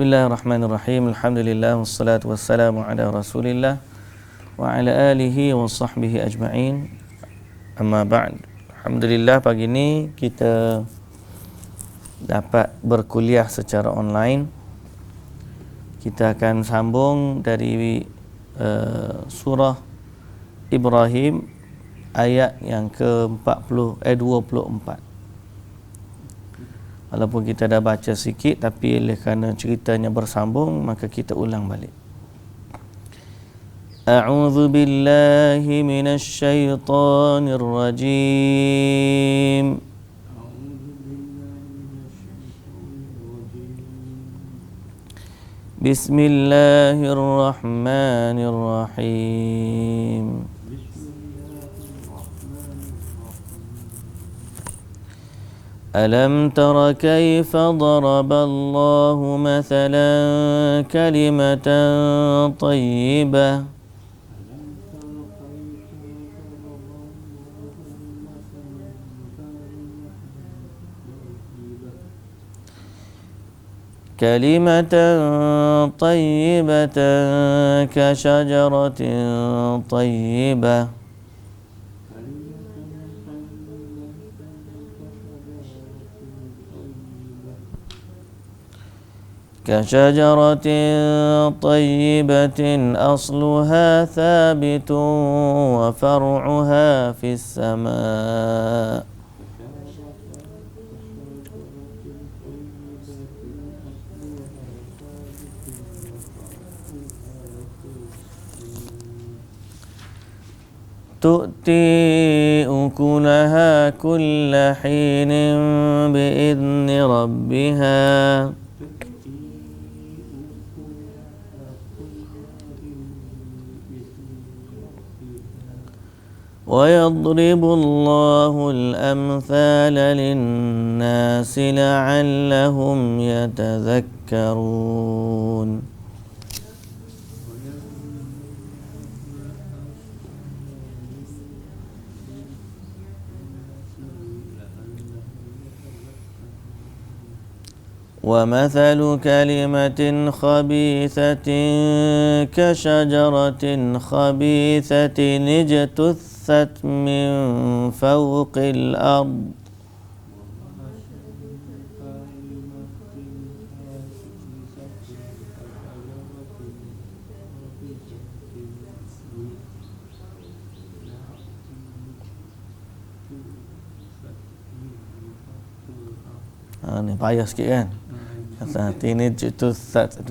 Bismillahirrahmanirrahim. Alhamdulillah wassalatu wassalamu ala Rasulillah wa ala alihi wa sahbihi ajma'in. Amma ba'd. Alhamdulillah pagi ni kita dapat berkuliah secara online. Kita akan sambung dari surah Ibrahim ayat yang ke-24. Walaupun kita dah baca sikit, tapi oleh kerana ceritanya bersambung, maka kita ulang balik. A'udzu billahi minasy syaithanir rajim. Bismillahirrahmanirrahim. ألم تر كيف ضرب الله مثلا كلمة طيبة كشجرة طيبة كشجرة طيبة أصلها ثابت وفرعها في السماء تؤتي أكلها كل حين بإذن ربها ويضرب الله الأمثال للناس لعلهم يتذكرون ومثل كلمة خبيثة كشجرة خبيثة اجتثت من فوق الأرض ni payah sikit kan. Kata ini itu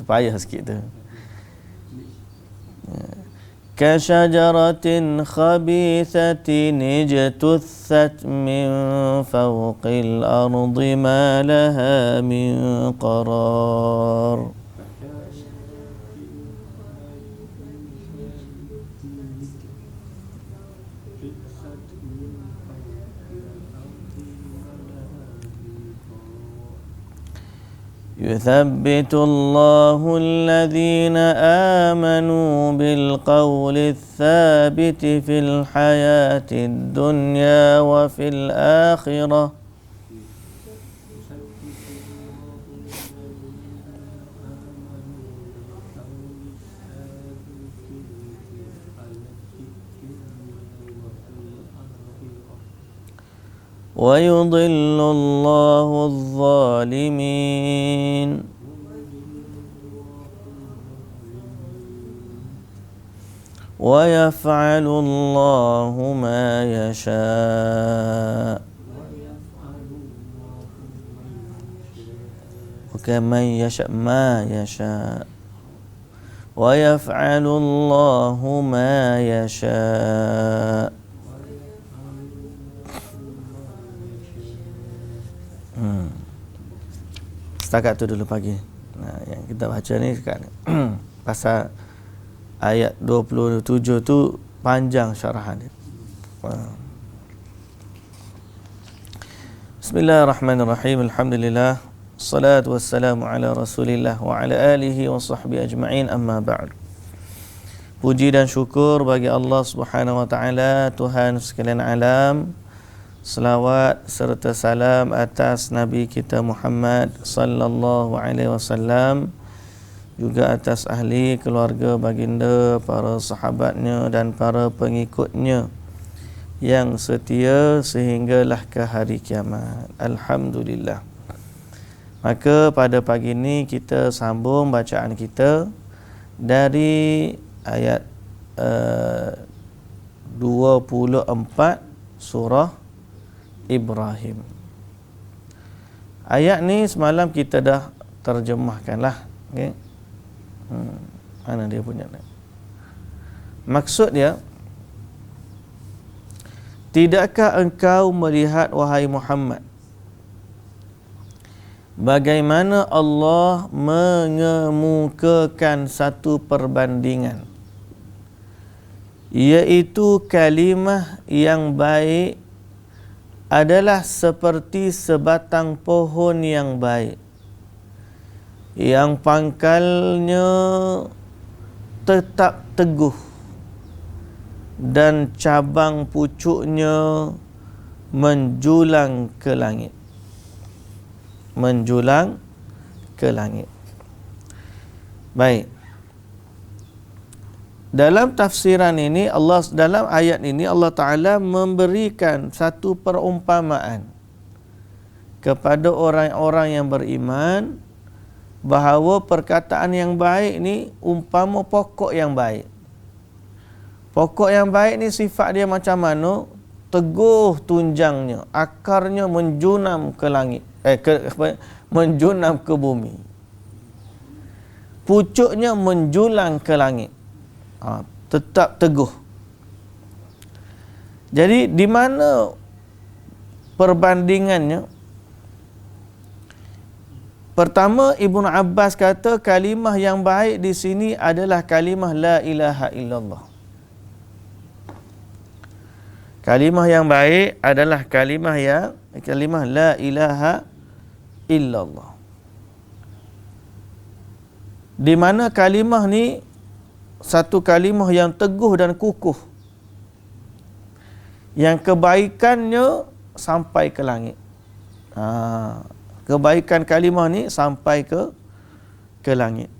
payah sikit tu. كشجرة خبيثة اجتثت من فوق الأرض ما لها من قرار يثبت الله الذين آمنوا بالقول الثابت في الحياة الدنيا وفي الآخرة ويضل الله الظالمين ويفعل الله ما يشاء وكمن يشاء ما يشاء ويفعل الله ما يشاء. Setakat tu dulu pagi. Yang kita baca ni sekarang pasal ayat 27 tu panjang syarahan dia. Bismillahirrahmanirrahim. Alhamdulillah. Salatu wassalamu ala Rasulillah wa ala alihi wa sahbihi ajma'in. Amma ba'd. Puji dan syukur bagi Allah Subhanahu wa taala, Tuhan sekalian alam. Selawat serta salam atas Nabi kita Muhammad sallallahu alaihi wasallam, juga atas ahli keluarga baginda, para sahabatnya dan para pengikutnya yang setia sehinggalah ke hari kiamat. Alhamdulillah. Maka pada pagi ini kita sambung bacaan kita dari ayat 24 surah Ibrahim. Ayat ni semalam kita dah terjemahkanlah, okey. Mana dia punya ni? Maksud dia, tidakkah engkau melihat wahai Muhammad bagaimana Allah mengemukakan satu perbandingan, iaitu kalimah yang baik adalah seperti sebatang pohon yang baik yang pangkalnya tetap teguh dan cabang pucuknya menjulang ke langit. Menjulang ke langit. Baik. Dalam tafsiran ini dalam ayat ini Allah Ta'ala memberikan satu perumpamaan kepada orang-orang yang beriman bahawa perkataan yang baik ni umpama pokok yang baik. Pokok yang baik ni sifat dia macam mana? Teguh tunjangnya, akarnya menjunam ke langit, menjunam ke bumi. Pucuknya menjulang ke langit. Tetap teguh. Jadi di mana perbandingannya? Pertama, Ibnu Abbas kata kalimah yang baik di sini adalah kalimah la ilaha illallah. Kalimah yang baik adalah kalimah la ilaha illallah. Di mana kalimah ni satu kalimah yang teguh dan kukuh, yang kebaikannya sampai ke langit. Kebaikan kalimah ni sampai ke langit.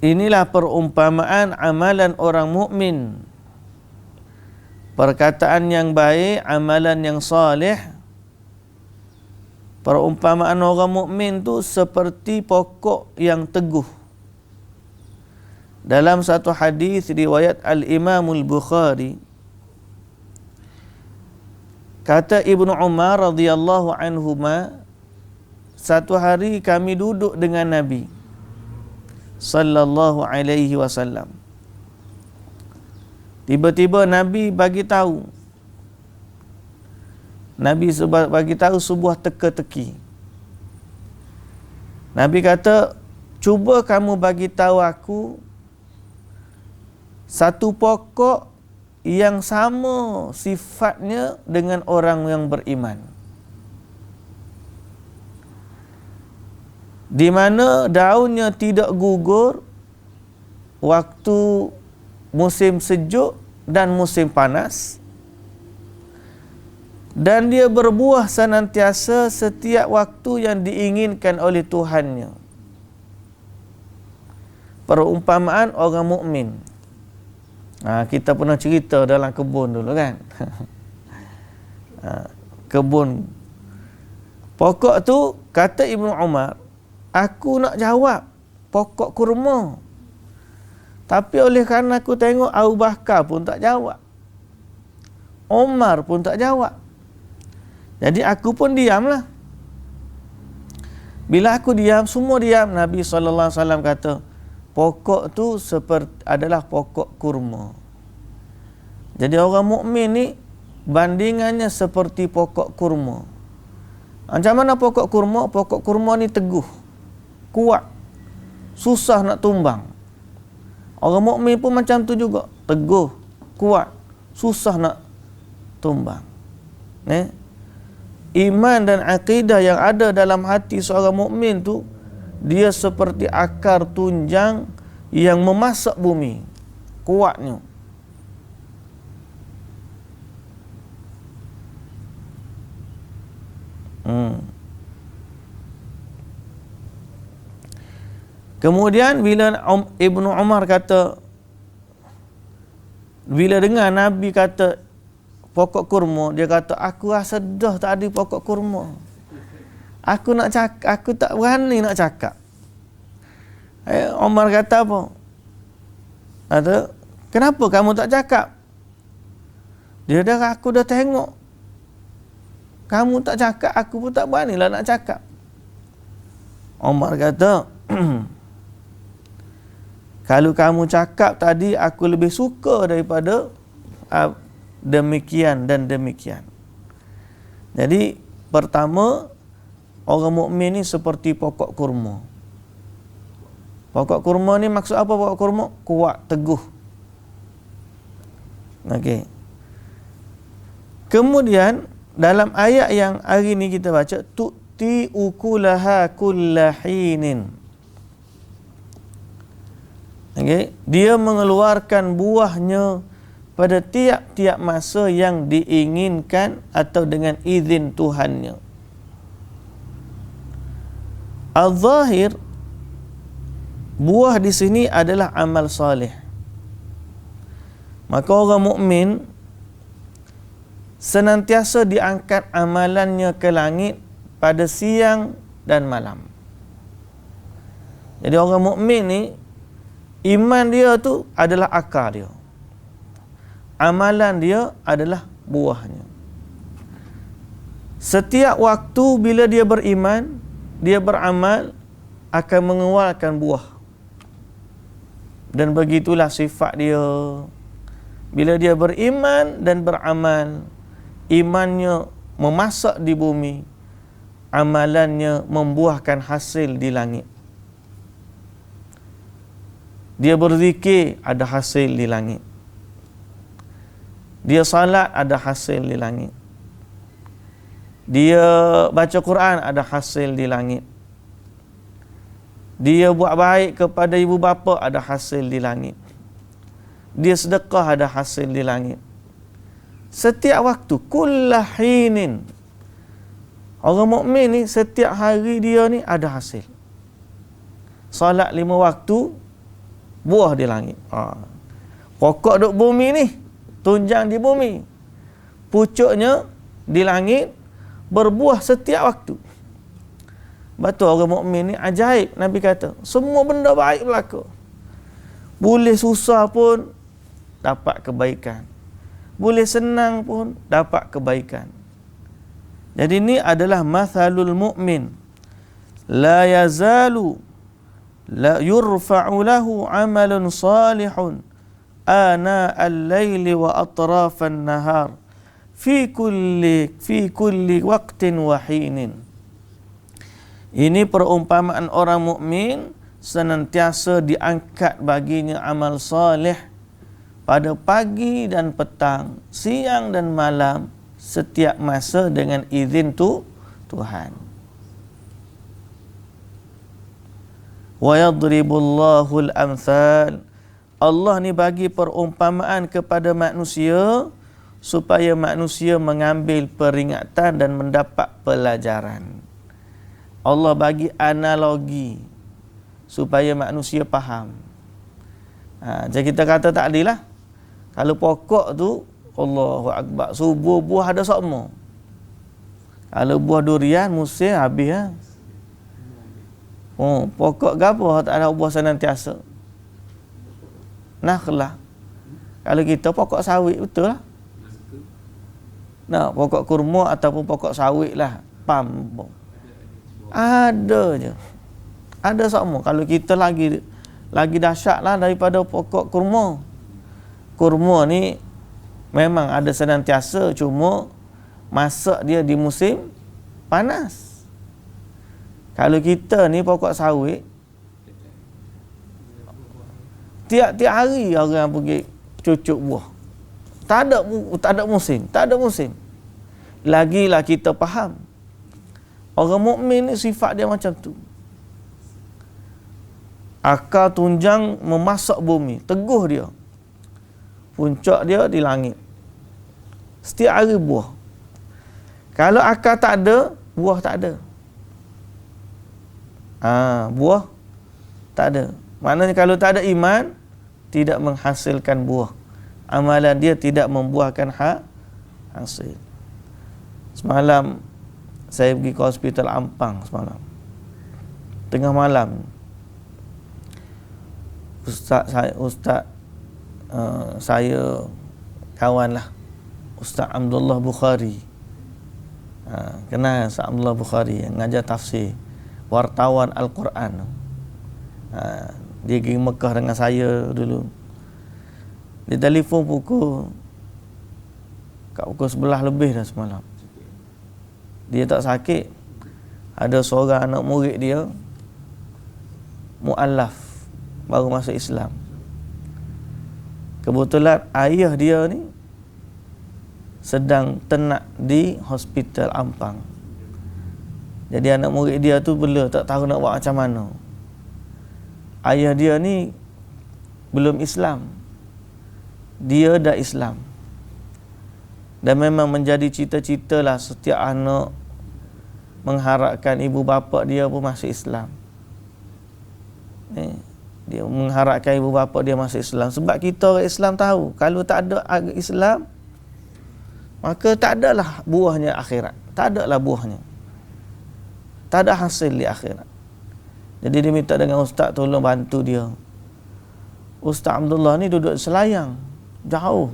Inilah perumpamaan amalan orang mukmin. Perkataan yang baik, amalan yang soleh. Perumpamaan orang mukmin tu seperti pokok yang teguh. Dalam satu hadis riwayat Al-Imam Al-Bukhari, kata Ibnu Umar radhiyallahu anhuma, satu hari kami duduk dengan Nabi sallallahu alaihi wasallam. Tiba-tiba Nabi bagi tahu sebuah teka-teki. Nabi kata, cuba kamu bagi tahu aku satu pokok yang sama sifatnya dengan orang yang beriman, di mana daunnya tidak gugur waktu musim sejuk dan musim panas, dan dia berbuah senantiasa setiap waktu yang diinginkan oleh Tuhannya. Perumpamaan orang mukmin. Kita pernah cerita dalam kebun dulu kan. Kebun. Pokok tu, kata Ibnu Umar, aku nak jawab pokok kurma. Tapi oleh kerana aku tengok Abu Bakar pun tak jawab, Umar pun tak jawab, jadi aku pun diamlah. Bila aku diam, semua diam. Nabi SAW kata, pokok tu adalah pokok kurma. Jadi orang mukmin ni bandingannya seperti pokok kurma. Macam mana pokok kurma? Pokok kurma ni teguh, kuat, susah nak tumbang. Orang mukmin pun macam tu juga, teguh, kuat, susah nak tumbang. Iman dan akidah yang ada dalam hati seorang mukmin tu, dia seperti akar tunjang yang memasak bumi, kuatnya. Kemudian bila Ibnu Umar kata, bila dengar Nabi kata pokok kurma, dia kata, aku rasa dah tak ada pokok kurma. Aku nak cakap, aku tak berani nak cakap. Umar kata apa? Kata, kenapa kamu tak cakap? Dia dah, aku dah tengok. Kamu tak cakap, aku pun tak beranilah nak cakap. Umar kata, kalau kamu cakap tadi, aku lebih suka daripada demikian dan demikian. Jadi, pertama, orang mukmin ni seperti pokok kurma. Pokok kurma ni maksud apa pokok kurma? Kuat, teguh. Okey. Kemudian dalam ayat yang hari ni kita baca, tu'ti ukulaha kullahinin. Okey, dia mengeluarkan buahnya pada tiap-tiap masa yang diinginkan atau dengan izin Tuhannya. Al-zahir, buah di sini adalah amal soleh. Maka orang mukmin senantiasa diangkat amalannya ke langit pada siang dan malam. Jadi orang mukmin ni, iman dia tu adalah akar dia. Amalan dia adalah buahnya. Setiap waktu bila dia beriman, dia beramal, akan mengeluarkan buah. Dan begitulah sifat dia. Bila dia beriman dan beramal, imannya memasak di bumi, amalannya membuahkan hasil di langit. Dia berzikir, ada hasil di langit. Dia salat, ada hasil di langit. Dia baca Quran, ada hasil di langit. Dia buat baik kepada ibu bapa, ada hasil di langit. Dia sedekah, ada hasil di langit. Setiap waktu, kullahinin. Orang mukmin ni setiap hari dia ni ada hasil. Salat 5 waktu, buah di langit. Pokok duk bumi ni, tunjang di bumi, pucuknya di langit, berbuah setiap waktu. Betul, orang mukmin ni ajaib. Nabi kata, semua benda baik berlaku. Boleh susah pun dapat kebaikan, boleh senang pun dapat kebaikan. Jadi ini adalah mathalul mu'min, la yazalu la yurfa'u lahu amalun salihun ana al-laili wa atrafan nahar fi kulli waqtin wa hinin. Ini perumpamaan orang mukmin, senantiasa diangkat baginya amal soleh pada pagi dan petang, siang dan malam, setiap masa dengan izin Tuhan. Wa yadribullahu al-amthal. Allah ni bagi perumpamaan kepada manusia supaya manusia mengambil peringatan dan mendapat pelajaran. Allah bagi analogi supaya manusia faham. Jadi kita kata tak adil lah. Kalau pokok tu, Allahu Akbar, subuh buah ada semua. Kalau buah durian, musim habis lah. Pokok gapo tak ada buah senantiasa. Nakhlah. Kalau kita pokok sawit, betul lah. Nah, pokok kurma ataupun pokok sawit lah. Pam. Ada je. Ada semua. Kalau kita lagi dahsyat lah daripada pokok kurma. Kurma ni memang ada senantiasa, cuma masak dia di musim panas. Kalau kita ni pokok sawit, tiap-tiap hari orang pergi cucuk buah. Tak ada musim. Lagilah kita faham. Orang mukmin ni sifat dia macam tu. Akal tunjang memasak bumi, teguh dia. Puncak dia di langit. Setiap hari buah. Kalau akal tak ada, buah tak ada. Buah Tak ada. Maknanya kalau tak ada iman, tidak menghasilkan buah. Amalan dia tidak membuahkan hasil. Semalam saya pergi ke hospital Ampang semalam. Tengah malam. Ustaz saya kawan lah, Ustaz Abdullah Bukhari. Kenal Ustaz Abdullah Bukhari yang ngajar tafsir, wartawan Al-Quran. Dia pergi Mekah dengan saya dulu. Dia telefon pukul 11 lebih dah semalam. Dia tak sakit. Ada seorang anak murid dia mu'allaf, baru masuk Islam. Kebetulan ayah dia ni sedang ternak di hospital Ampang. Jadi anak murid dia tu bela, tak tahu nak buat macam mana. Ayah dia ni belum Islam, dia dah Islam. Dan memang menjadi cita-cita lah setiap anak mengharapkan ibu bapa dia pun masuk Islam. Dia mengharapkan ibu bapa dia masuk Islam. Sebab kita orang Islam tahu, kalau tak ada Islam, maka tak adalah buahnya akhirat. Tak adalah buahnya. Tak ada hasil di akhirat. Jadi dia minta dengan ustaz tolong bantu dia. Ustaz Abdullah ni duduk Selayang, jauh.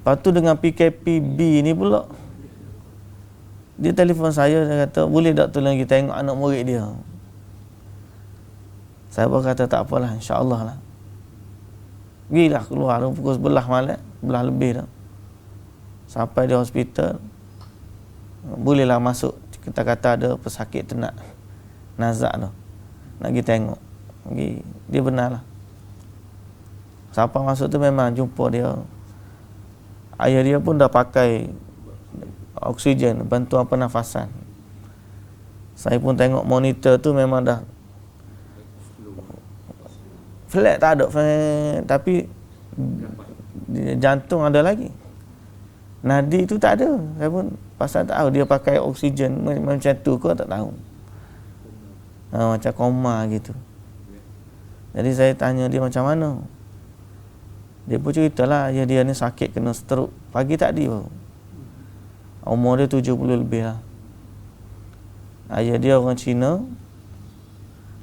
Lepas tu dengan PKPB ni pula, dia telefon saya, dia kata, boleh tak tolong kita tengok anak murid dia? Saya pun kata tak apalah, insya-Allah lah. Pergilah keluar pukul 11 malam, 11 lebih dah. Sampai di hospital, bolehlah masuk. Kita kata ada pesakit ternak nazak tu, nak pergi tengok. Dia benar lah. Siapa masuk tu memang jumpa dia. Ayah dia pun dah pakai oksigen, bantuan pernafasan. Saya pun tengok monitor tu memang dah flat, tak ada flat, tapi jantung ada lagi. Nadi tu tak ada. Saya pun pasal tak tahu dia pakai oksigen macam tu ke tak tahu. Macam koma gitu. Jadi saya tanya dia macam mana. Dia pun ceritalah dia ni sakit kena stroke pagi tadi baru. Umur dia 70 lebih lah. Ayah dia orang Cina,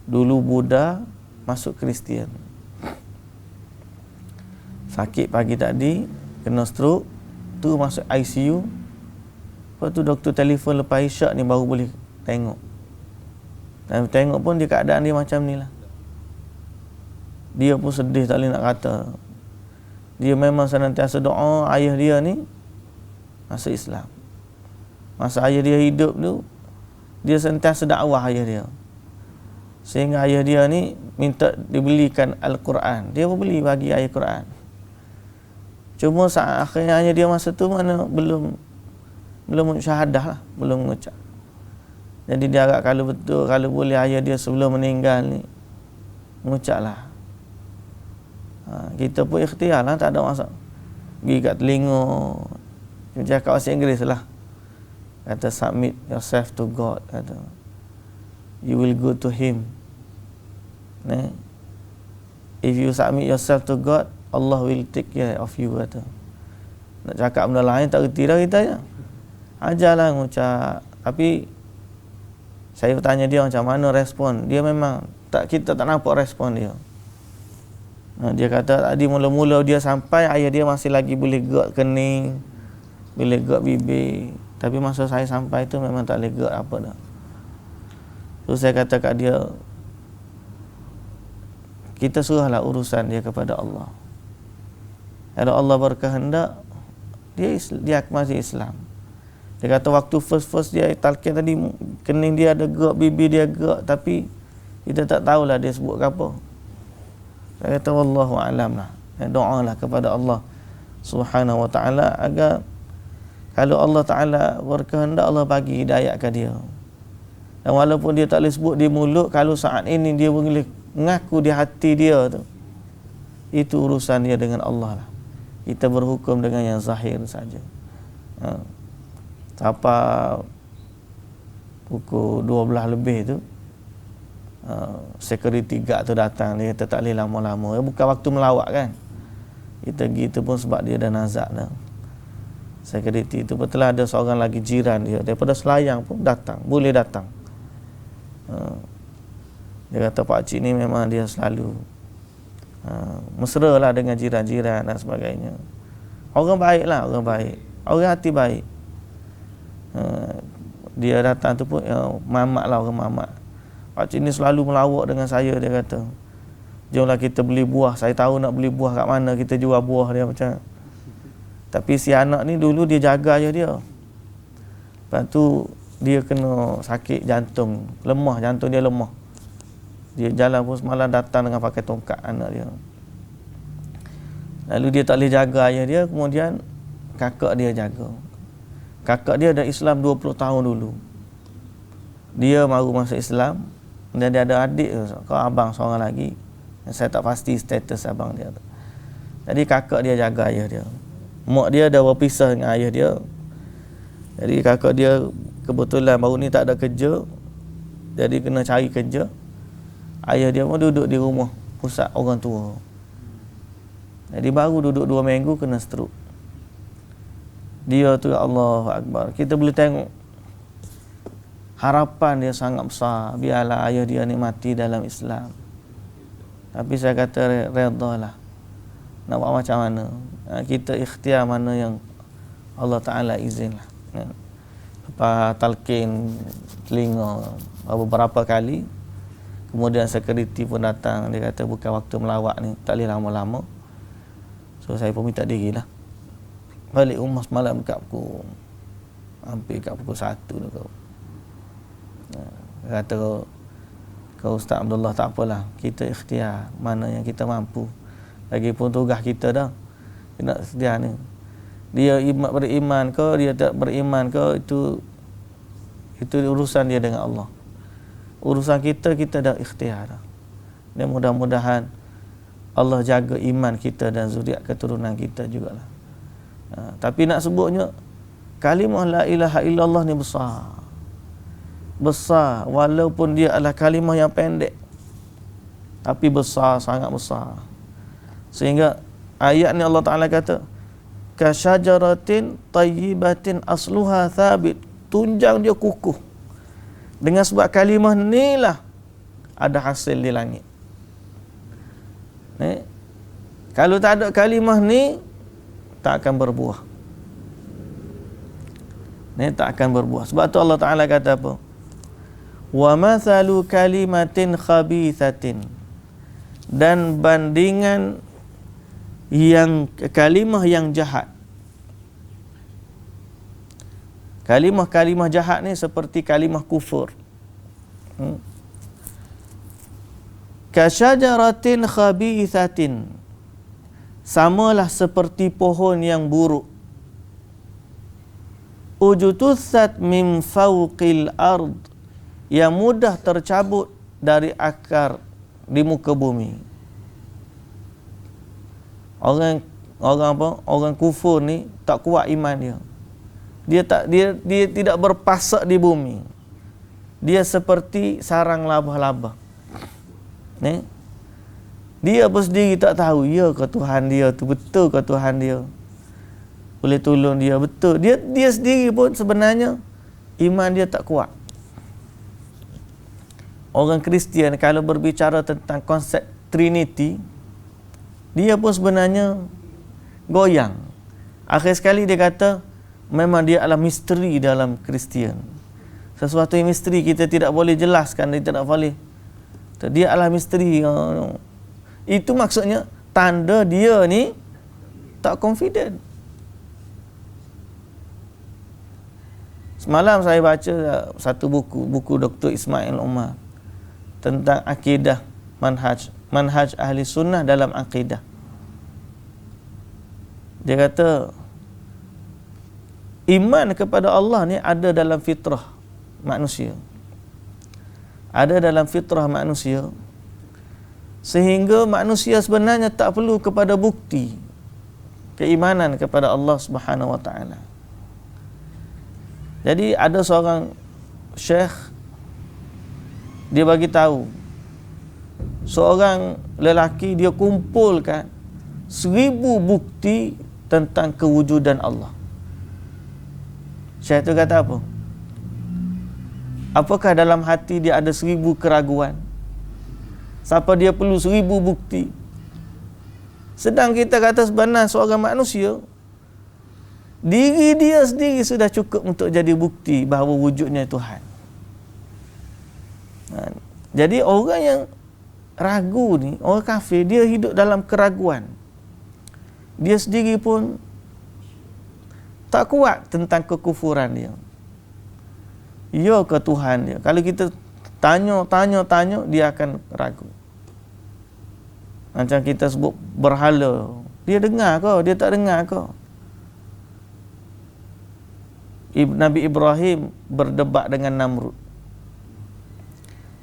dulu Buddha, masuk Kristian. Sakit pagi tadi, kena stroke, tu masuk ICU. Lepas tu doktor telefon lepas isyak ni baru boleh tengok. Dan tengok pun dia keadaan dia macam ni lah. Dia pun sedih tak boleh nak kata. Dia memang senantiasa doa ayah dia ni masuk Islam. Masa ayah dia hidup tu, dia sentiasa dakwah ayah dia. Sehingga ayah dia ni minta dibelikan Al-Quran. Dia pun beli bagi ayah Quran. Cuma saat akhirnya ayah dia masa tu mana belum syahadah lah, belum mengucap. Jadi dia agak kalau betul, kalau boleh ayah dia sebelum meninggal ni mengucaplah. Kita pun ikhtiar lah, tak ada masalah. Pergi kat telinga, cakap bahasa Inggeris lah. Kata submit yourself to God, kata you will go to Him. If you submit yourself to God, Allah will take care of you, kata. Nak cakap benda lain tak reti dah kita je. Ajarlah mengucap. Tapi saya bertanya dia macam mana respon. Dia memang tak, kita tak nampak respon dia. Dia kata tadi mula-mula dia sampai, ayah dia masih lagi boleh gerak kening, boleh gerak bibir. Tapi masa saya sampai tu memang tak boleh gerak apa dah. So saya kata kat dia, kita serahlah urusan dia kepada Allah. Kalau Allah berkehendak, dia masih Islam. Dia kata waktu first dia talqin tadi, kening dia ada gerak, bibir dia gerak, tapi kita tak tahulah dia sebut ke apa. Saya kata wallahu a'lam lah. Doalah kepada Allah Subhanahu wa ta'ala agar kalau Allah Ta'ala berkehendak, Allah bagi hidayah ke dia. Dan walaupun dia tak boleh sebut di mulut, kalau saat ini dia boleh mengaku di hati dia tu, itu urusan dia dengan Allah lah. Kita berhukum dengan yang zahir saja. Sampai pukul 12 lebih tu, security guard tu datang, dia kata tak boleh lama-lama. Bukan waktu melawat kan. Kita gitu pun sebab dia dah nazak dah. Security tu betul ada seorang lagi jiran dia daripada Selayang pun datang, boleh datang. Dia kata pak cik ni memang dia selalu mesra lah dengan jiran-jiran dan sebagainya. Orang baik lah, orang baik, orang hati baik. Dia datang tu pun mamak lah, orang mamak. Pak cik ni selalu melawak dengan saya, dia kata. Jomlah kita beli buah, saya tahu nak beli buah kat mana, kita jual buah dia macam. Tapi si anak ni dulu dia jaga je dia. Lepas tu dia kena sakit jantung, lemah, jantung dia lemah. Dia jalan pun semalam datang dengan pakai tongkat anak dia. Lalu dia tak boleh jaga ayah dia, kemudian kakak dia jaga. Kakak dia dah Islam 20 tahun dulu. Dia baru masuk Islam dan dia ada adik kau abang seorang lagi. Saya tak pasti status abang dia. Jadi kakak dia jaga ayah dia. Mak dia dah berpisah dengan ayah dia. Jadi kakak dia kebetulan baru ni tak ada kerja. Jadi kena cari kerja. Ayah dia pun duduk di rumah pusat orang tua. Jadi baru duduk 2 minggu kena stroke. Dia tu Allahu Akbar. Kita boleh tengok harapan dia sangat besar. Biarlah ayah dia ni mati dalam Islam. Tapi saya kata redha lah. Nak buat macam mana? Kita ikhtiar mana yang Allah Ta'ala izin lah. Lepas talqin telinga beberapa kali, kemudian security pun datang. Dia kata bukan waktu melawat ni, tak boleh lama-lama. So saya pun minta diri lah. Balik rumah semalam dekat pukul hampir kat pukul 1 tu kau. Dia kata kau Ustaz Abdullah, tak apalah, kita ikhtiar mana yang kita mampu. Lagipun tugas kita dah. Kita nak ikhtiar ni. Dia beriman ke, dia tak beriman ke, itu urusan dia dengan Allah. Urusan kita dah ikhtiar dah. Dan mudah-mudahan Allah jaga iman kita dan zuriat keturunan kita jugalah. Tapi nak sebutnya kalimah la ilaha illallah ni besar. Besar walaupun dia adalah kalimah yang pendek. Tapi besar, sangat besar. Sehingga ayat ni Allah Ta'ala kata kasyajaratin tayyibatin asluha thabit. Tunjang dia kukuh. Dengan sebab kalimah ni lah ada hasil di langit. Kalau tak ada kalimah ni, tak akan berbuah. Tak akan berbuah. Sebab tu Allah Ta'ala kata apa? Wa mathalu kalimatin khabithatin. Dan bandingan yang kalimah yang jahat. Kalimah-kalimah jahat ni seperti kalimah kufur. Kasyajaratin khabithatin. Samalah seperti pohon yang buruk. Ujutussat min fawqil ard. Yang mudah tercabut dari akar di muka bumi. Orang kufur ni tak kuat iman dia. Dia tidak berpasak di bumi. Dia seperti sarang labah-labah. Dia pun sendiri tak tahu, ya ke Tuhan dia tu, betul ke Tuhan dia boleh tolong dia, betul. Dia sendiri pun sebenarnya iman dia tak kuat. Orang Kristian kalau berbicara tentang konsep Trinity, dia pun sebenarnya goyang. Akhir sekali dia kata memang dia adalah misteri dalam Kristian. Sesuatu yang misteri kita tidak boleh jelaskan, dia tidak boleh. Dia adalah misteri. Itu maksudnya tanda dia ni tak confident. Semalam saya baca satu buku Dr. Ismail Umar tentang akidah, manhaj ahli sunnah dalam akidah. Dia kata iman kepada Allah ni ada dalam fitrah manusia. Ada dalam fitrah manusia. Sehingga manusia sebenarnya tak perlu kepada bukti keimanan kepada Allah Subhanahu wa taala. Jadi ada seorang syekh, dia bagi tahu seorang lelaki dia kumpulkan 1000 bukti tentang kewujudan Allah. Syekh tu kata apa? Apakah dalam hati dia ada 1000 keraguan? Siapa dia perlu 1000 bukti? Sedang kita kata sebenarnya seorang manusia, diri dia sendiri sudah cukup untuk jadi bukti bahawa wujudnya Tuhan. Jadi orang yang ragu ni, orang kafir, dia hidup dalam keraguan. Dia sendiri pun tak kuat tentang kekufuran dia. Ya ke Tuhan dia? Kalau kita tanya, dia akan ragu. Macam kita sebut berhala. Dia dengar ke? Dia tak dengar ke? Nabi Ibrahim berdebat dengan Namrud.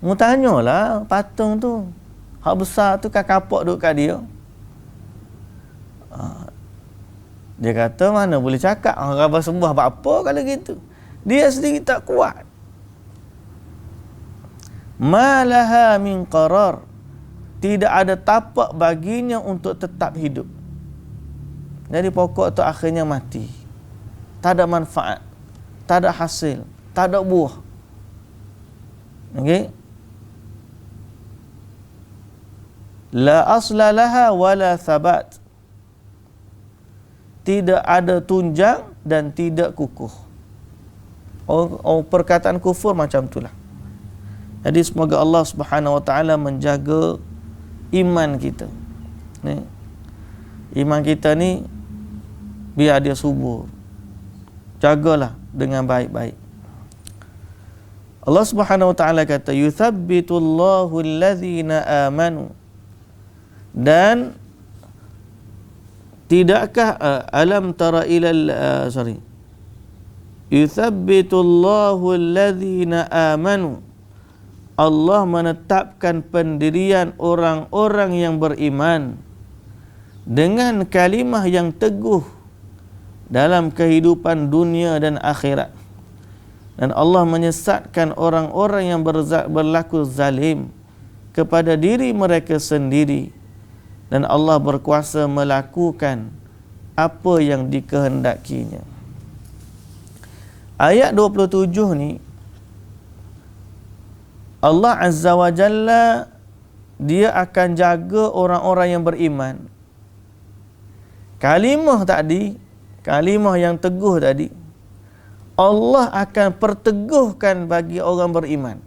Mu tanyalah patung tu. Hak besar tu kan kapak duduk kat dia. Dia kata mana boleh cakap. Orang sembah apa kalau gitu. Dia sendiri tak kuat. Malaha min qarar. Tidak ada tapak baginya untuk tetap hidup. Jadi pokok tu akhirnya mati. Tak ada manfaat. Tak ada hasil. Tak ada buah. Okey? La asla laha wala thabat. Tidak ada tunjang dan tidak kukuh. Perkataan kufur macam itulah. Jadi semoga Allah Subhanahu wa taala menjaga iman kita. Ni. Iman kita ni biar dia subur. Jagalah dengan baik-baik. Allah Subhanahu wa taala kata yuthabbitullahu allazina amanu. Dan tidakkah alam tara ilal yuthabbitullahu allazina amanu. Allah menetapkan pendirian orang-orang yang beriman dengan kalimah yang teguh dalam kehidupan dunia dan akhirat. Dan Allah menyesatkan orang-orang yang berlaku zalim kepada diri mereka sendiri. Dan Allah berkuasa melakukan apa yang dikehendakinya. Ayat 27 ni, Allah Azza wa Jalla, dia akan jaga orang-orang yang beriman. Kalimah tadi, kalimah yang teguh tadi, Allah akan perteguhkan bagi orang beriman.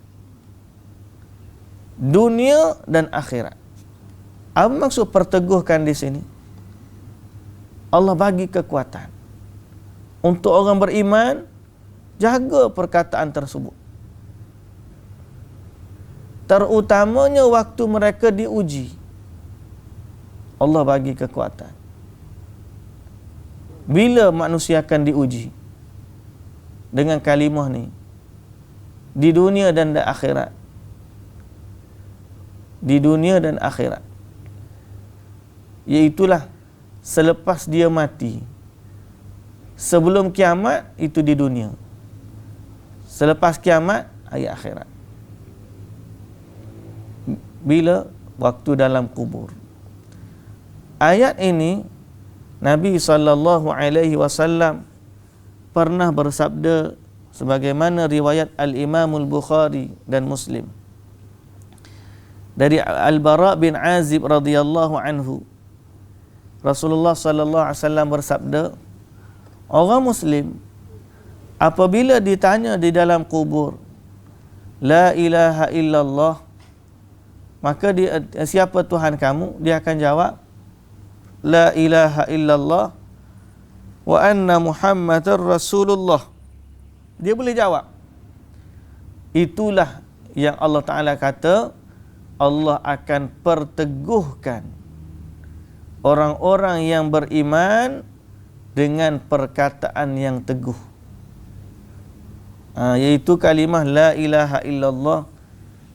Dunia dan akhirat. Apa maksud perteguhkan di sini? Allah bagi kekuatan. Untuk orang beriman, jaga perkataan tersebut. Terutamanya waktu mereka diuji. Allah bagi kekuatan. Bila manusia akan diuji? Dengan kalimah ni. Di dunia dan di akhirat. Di dunia dan akhirat. Iaitulah selepas dia mati. Sebelum kiamat, itu di dunia. Selepas kiamat, ayat akhirat. Bila? Waktu dalam kubur. Ayat ini Nabi SAW pernah bersabda sebagaimana riwayat Al-Imamul Bukhari dan Muslim dari Al-Bara bin Azib radhiyallahu anhu. Rasulullah SAW bersabda, orang Muslim apabila ditanya di dalam kubur, La ilaha illallah, maka dia, siapa Tuhan kamu? Dia akan jawab, La ilaha illallah wa anna Muhammadar Rasulullah. Dia boleh jawab. Itulah yang Allah Ta'ala kata, Allah akan perteguhkan orang-orang yang beriman dengan perkataan yang teguh. Iaitu kalimah La ilaha illallah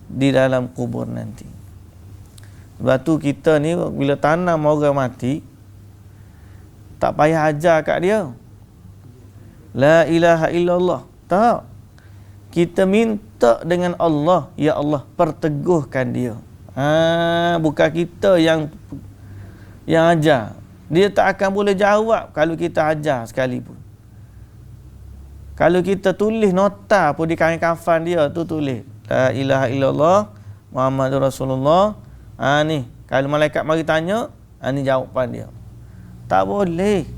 di dalam kubur nanti. Sebab tu kita ni bila tanam orang mati, tak payah ajar kat dia La ilaha illallah. Tak. Kita minta dengan Allah, Ya Allah, perteguhkan dia. Bukan kita yang ajar. Dia tak akan boleh jawab kalau kita ajar sekalipun. Kalau kita tulis nota pun di kain kafan dia tu tulis La ilaha illallah Muhammadur Rasulullah. Ni kalau malaikat mari tanya, ni jawapan dia. Tak boleh.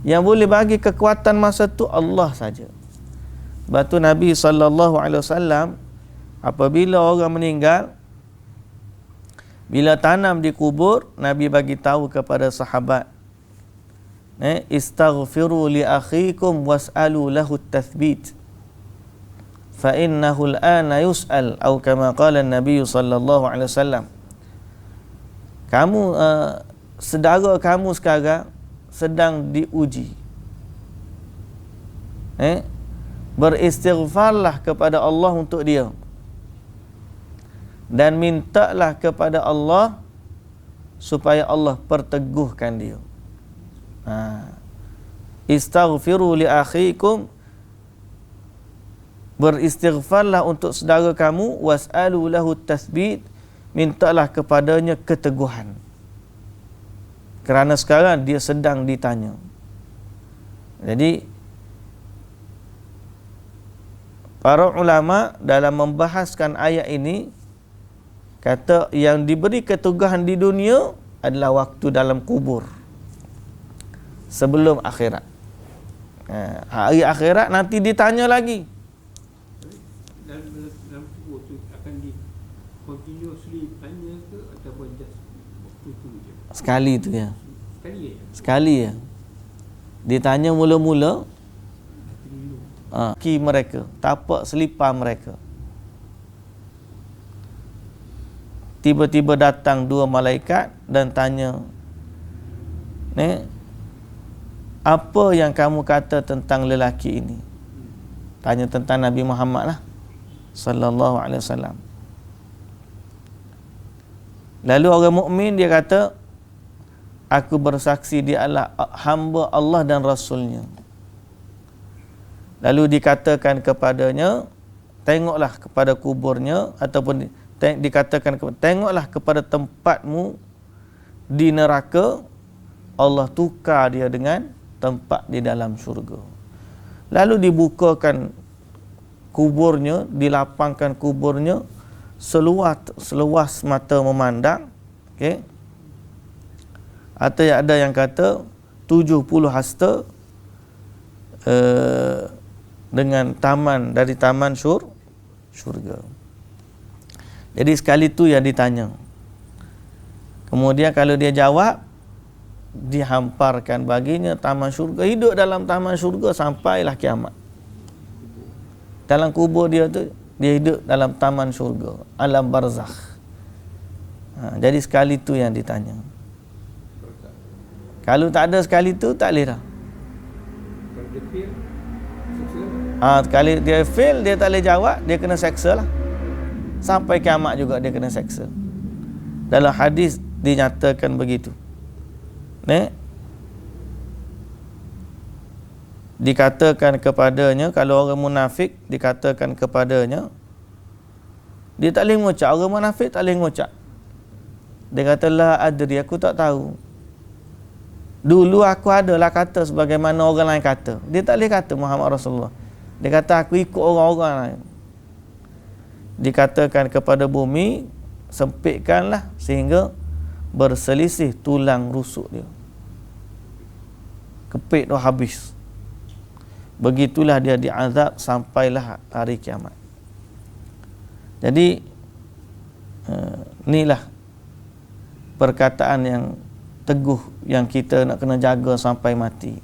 Yang boleh bagi kekuatan masa tu Allah saja. Sebab tu Nabi SAW apabila orang meninggal, bila tanam di kubur, Nabi bagi tahu kepada sahabat, istaghfiru li akhikum was'alu lahu tathbit fa innahu al-ana yus'al atau kama qala Nabi sallallahu alaihi wasallam. Kamu saudara kamu sekarang sedang diuji. Beristighfarlah kepada Allah untuk dia dan mintalah kepada Allah supaya Allah perteguhkan dia. Istaghfiru li akhikum, beristighfarlah untuk saudara kamu, was'alu lahu tathbit, mintalah kepadanya keteguhan. Kerana sekarang dia sedang ditanya. Jadi para ulama dalam membahaskan ayat ini kata yang diberi keteguhan di dunia adalah waktu dalam kubur sebelum akhirat. Hari akhirat nanti ditanya lagi. Dalam kubur tu akan di continuously tanya ke ataupun just waktu tu je? Sekali tu ya. Sekali je? Sekali ya. Ditanya mula-mula kaki mereka, tapak selipar mereka. Tiba-tiba datang dua malaikat dan tanya, apa yang kamu kata tentang lelaki ini? Tanya tentang Nabi Muhammad lah sallallahu alaihi wasallam. Lalu orang mukmin dia kata, aku bersaksi dia adalah hamba Allah dan Rasulnya. Lalu dikatakan kepadanya, tengoklah kepada kuburnya, ataupun dikatakan tengoklah kepada tempatmu di neraka, Allah tukar dia dengan tempat di dalam syurga. Lalu dibukakan kuburnya, dilapangkan kuburnya seluas mata memandang. Okey. Atau ada yang kata 70 hasta dengan taman dari taman syurga. Jadi sekali tu yang ditanya. Kemudian kalau dia jawab, dihamparkan baginya taman syurga, hidup dalam taman syurga sampailah kiamat. Dalam kubur dia tu, dia hidup dalam taman syurga, alam barzakh. Jadi sekali tu yang ditanya. Kalau tak ada sekali tu, tak boleh dah. Sekali dia fail, dia tak boleh jawab, dia kena seksa lah. Sampai kiamat juga dia kena seksa. Dalam hadis dinyatakan begitu. Dikatakan kepadanya, kalau orang munafik dikatakan kepadanya, dia tak boleh mengucap. Orang munafik tak boleh mengucap. Dia kata, la adri, aku tak tahu. Dulu aku adalah kata sebagaimana orang lain kata. Dia tak boleh kata Muhammad Rasulullah. Dia kata, aku ikut orang-orang lain. Dikatakan kepada bumi, sempitkanlah sehingga berselisih tulang rusuk dia. Kepit tu habis. Begitulah dia diazab sampailah hari kiamat. Jadi inilah perkataan yang teguh yang kita nak kena jaga sampai mati.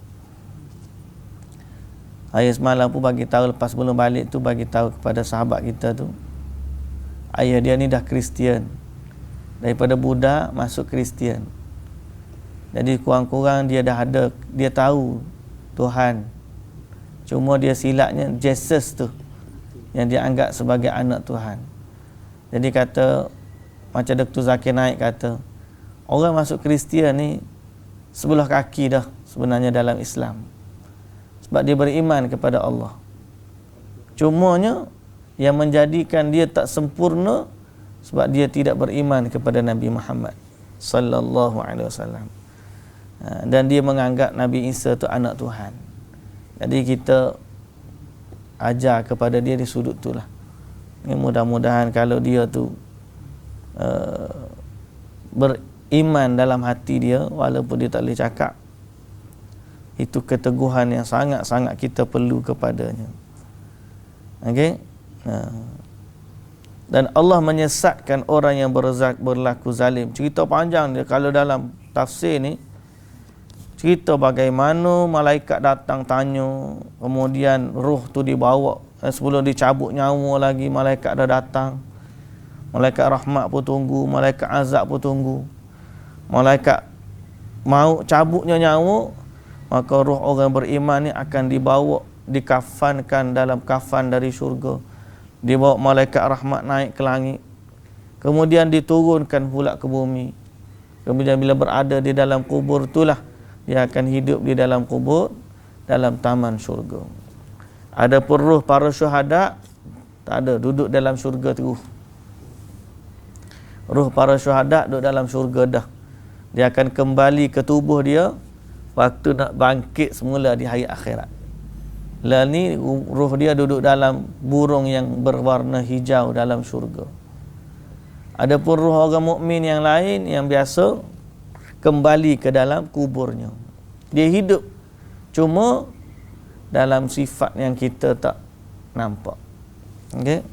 Ayah semalam pun bagi tahu, lepas sebelum balik tu bagi tahu kepada sahabat kita tu, ayah dia ni dah Kristian, daripada Buddha masuk Kristian. Jadi kurang-kurang dia dah ada, dia tahu Tuhan, cuma dia silapnya Jesus tu yang dia anggap sebagai anak Tuhan. Jadi kata, macam Dr. Zakir Naik kata, orang masuk Kristian ni sebelah kaki dah sebenarnya dalam Islam, sebab dia beriman kepada Allah. Cumanya yang menjadikan dia tak sempurna, sebab dia tidak beriman kepada Nabi Muhammad sallallahu alaihi wasallam. Dan dia menganggap Nabi Isa tu anak Tuhan. Jadi kita ajar kepada dia di sudut itulah. Mudah-mudahan kalau dia tu beriman dalam hati dia, walaupun dia tak boleh cakap, itu keteguhan yang sangat-sangat kita perlu kepadanya. Okey? Dan Allah menyesatkan orang yang berlaku zalim. Cerita panjang dia kalau dalam tafsir ni, cerita bagaimana malaikat datang tanya, kemudian roh tu dibawa, sebelum dicabut nyawa lagi malaikat dah datang. Malaikat rahmat pun tunggu, malaikat azab pun tunggu. Malaikat mau cabutnya nyawa, maka roh orang beriman ni akan dibawa, dikafankan dalam kafan dari syurga. Dibawa malaikat rahmat naik ke langit. Kemudian diturunkan pula ke bumi. Kemudian bila berada di dalam kubur itulah dia akan hidup di dalam kubur, dalam taman syurga. Adapun roh para syuhada tak ada, duduk dalam syurga terus. Roh para syuhada duduk dalam syurga dah. Dia akan kembali ke tubuh dia waktu nak bangkit semula di hari akhirat. Lah ni roh dia duduk dalam burung yang berwarna hijau dalam syurga. Adapun roh orang mukmin yang lain yang biasa kembali ke dalam kuburnya. Dia hidup cuma dalam sifat yang kita tak nampak. Okey?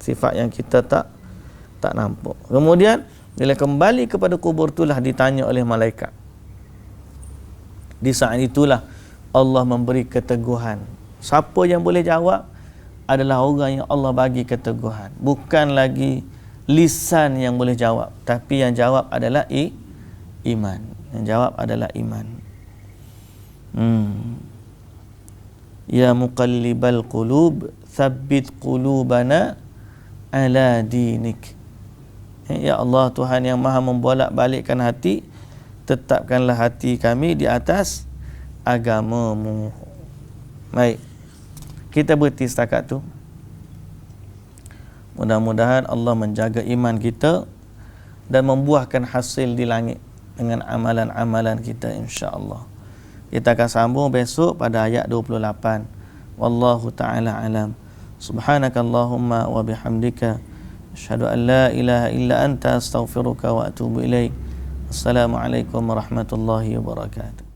Sifat yang kita tak nampak. Kemudian bila kembali kepada kubur itulah ditanya oleh malaikat. Di saat itulah Allah memberi keteguhan. Siapa yang boleh jawab adalah orang yang Allah bagi keteguhan. Bukan lagi lisan yang boleh jawab, tapi yang jawab adalah iman. Yang jawab adalah iman. Ya muqallibal qulub, tsabbit qulubana ala dinik. Ya Allah, Tuhan yang maha membolak-balikkan hati, tetapkanlah hati kami di atas agamamu. Baik, kita berhenti setakat tu. Mudah-mudahan Allah menjaga iman kita dan membuahkan hasil di langit dengan amalan-amalan kita, insya-Allah. Kita akan sambung besok pada ayat 28. Wallahu ta'ala alam. Subhanakallahumma wa bihamdika asyhadu an la ilaha illa anta astaghfiruka wa atubu ilaik. Assalamualaikum warahmatullahi wabarakatuh.